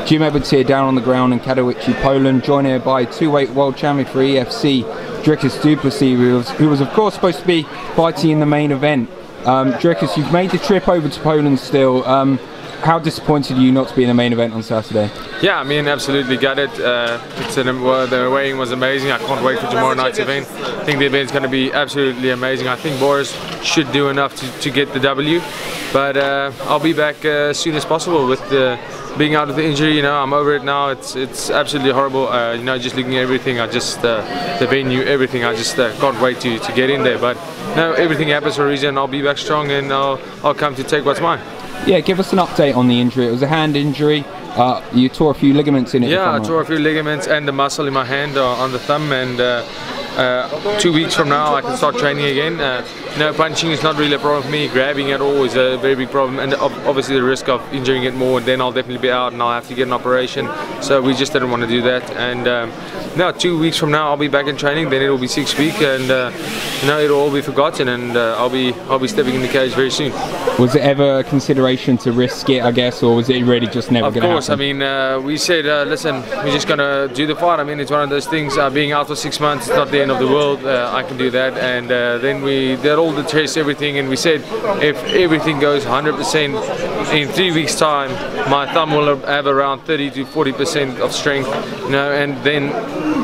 Gym Edwards here down on the ground in Katowice, Poland, joined here by 2-weight world champion for EFC, Dricus Du Plessis, who was of course supposed to be fighting in the main event. Dricus, you've made the trip over to Poland still. How disappointed are you not to be in the main event on Saturday? Yeah, I mean, absolutely gutted. The weighing was amazing. I can't wait for tomorrow night's event. I think the event's going to be absolutely amazing. I think Boris should do enough to get the W, but I'll be back as soon as possible with being out of the injury. You know, I'm over it now. It's absolutely horrible. You know, just looking at everything, the venue, everything. I just can't wait to get in there. But no, everything happens for a reason. I'll be back strong, and I'll come to take what's mine. Yeah, give us an update on the injury. It was a hand injury. You tore a few ligaments in it. Yeah, I tore a few ligaments and the muscle in my hand on the thumb, and 2 weeks from now I can start training again. You know, punching is not really a problem for me. Grabbing at all is a very big problem, and obviously the risk of injuring it more, and then I'll definitely be out and I'll have to get an operation. So we just didn't want to do that. And now 2 weeks from now I'll be back in training. Then it'll be 6 weeks, and you know, it'll all be forgotten, and I'll be stepping in the cage very soon. Was it ever a consideration to risk it, I guess, or was it really just never going to happen? Of course, I mean, we said, listen, we're just going to do the fight. I mean, it's one of those things, being out for 6 months, it's not the end of the world. I can do that. And then we did all the tests, everything, and we said, if everything goes 100%, in 3 weeks' time, my thumb will have around 30 to 40% of strength, you know, and then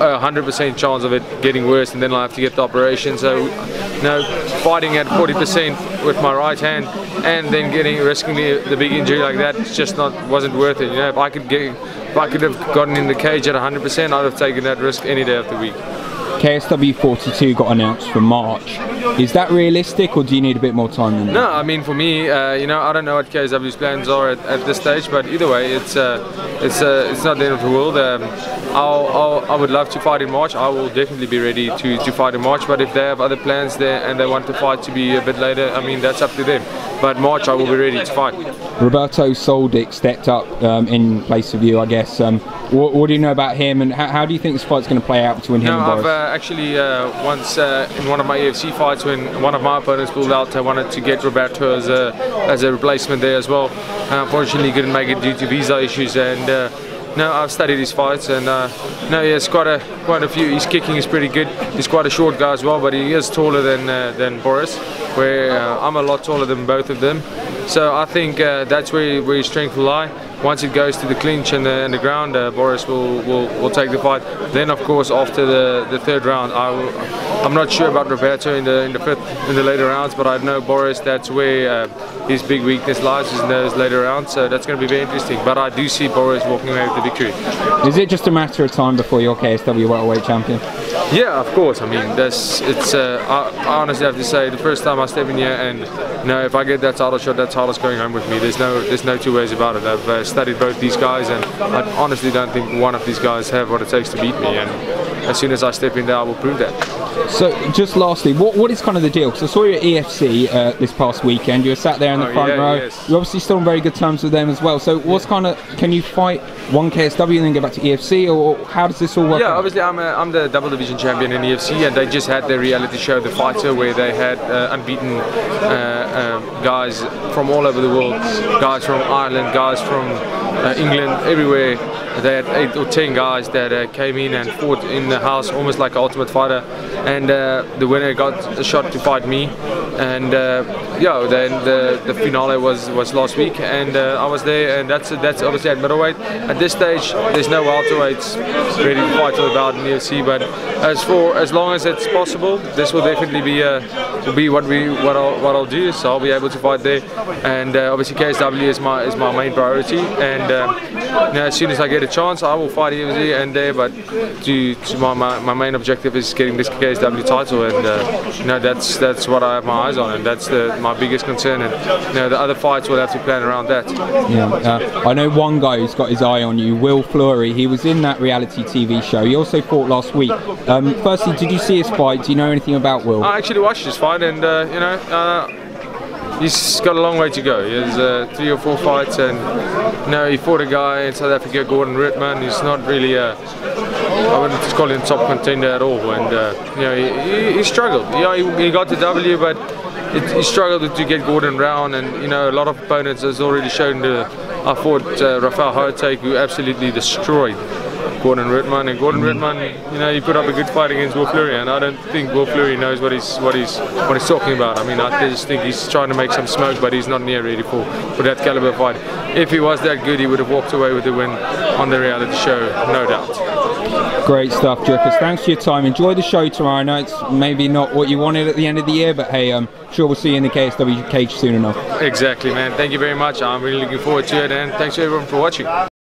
100% chance of it getting worse, and then I'll have to get the operation. So, you know, fighting at 40% with my right hand, and then risking the big injury like that, it's just wasn't worth it. You know, if I could have gotten in the cage at 100%, I'd have taken that risk any day of the week. KSW 42 got announced for March. Is that realistic, or do you need a bit more time than that? No, I mean, for me, you know, I don't know what KSW's plans are at this stage, but either way, it's not the end of the world. I would love to fight in March. I will definitely be ready to fight in March, but if they have other plans there and they want the fight to be a bit later, I mean, that's up to them. But March, I will be ready to fight. Roberto Soldic stepped up in place of you, I guess. What do you know about him, and how do you think this fight's going to play out between him and Boris? I've actually once in one of my EFC fights, when one of my opponents pulled out, I wanted to get Roberto as a replacement there as well. Unfortunately, he couldn't make it due to visa issues, and no, I've studied his fights, and no, he has quite a few. His kicking is pretty good. He's quite a short guy as well, but he is taller than Boris, where I'm a lot taller than both of them. So I think that's where his strength will lie. Once it goes to the clinch and the ground, Boris will take the fight. Then, of course, after the third round, I'm not sure about Roberto in the later rounds, but I know Boris. That's where his big weakness lies, is in those later rounds. So that's going to be very interesting. But I do see Boris walking away with the victory. Is it just a matter of time before you're KSW welterweight champion? Yeah, of course. I mean, I honestly have to say, the first time I step in here, and you know, if I get that title shot, that title's going home with me. There's no two ways about it. I've studied both these guys, and I honestly don't think one of these guys have what it takes to beat me. And as soon as I step in there, I will prove that. So, just lastly, what is kind of the deal? Because I saw you at EFC this past weekend. You were sat there in the front row. Yes. You're obviously still on very good terms with them as well. So, what's kind of, can you fight one KSW and then go back to EFC, or how does this all work? Yeah, obviously I'm the double division champion in EFC, and they just had their reality show, The Fighter, where they had unbeaten guys from all over the world, guys from Ireland, guys from England, everywhere. They had 8 or 10 guys that came in and fought in the house, almost like an Ultimate Fighter, and the winner got a shot to fight me. And yeah, then the finale was last week, and I was there, and that's obviously at middleweight. At this stage, there's no welterweights ready to fight till about in the UFC, but as long as it's possible, this will definitely be what I'll do. So I'll be able to fight there, and obviously KSW is my main priority, and you know, as soon as I get a chance, I will fight UFC and there. But my main objective is getting this KSW title, and you know, that's what I have my eyes on, and that's my biggest concern. And you know, the other fights will have to plan around that. Yeah, I know one guy who's got his eye on you, Flurry. He was in that reality TV show. He also fought last week. Firstly, did you see his fight? Do you know anything about Will? I actually watched his fight, and you know, he's got a long way to go. He has 3 or 4 fights, and you know, he fought a guy in South Africa, Gordon Rittman. He's not really I wouldn't just call him top contender at all, and you know, he struggled. Yeah, he got the W, but he struggled to get Gordon round, and you know, a lot of opponents has already shown I fought Rafael Hotek, who absolutely destroyed Gordon Ridman, and Gordon Ridman, you know, he put up a good fight against Will Flurry, and I don't think Will Flurry knows what he's talking about. I mean, I just think he's trying to make some smoke, but he's not near ready for that caliber fight. If he was that good, he would have walked away with the win on the reality show, no doubt. Great stuff, Dricus. Thanks for your time. Enjoy the show tomorrow. I know it's maybe not what you wanted at the end of the year, but hey, I'm sure we'll see you in the KSW cage soon enough. Exactly, man. Thank you very much. I'm really looking forward to it, and thanks to everyone for watching.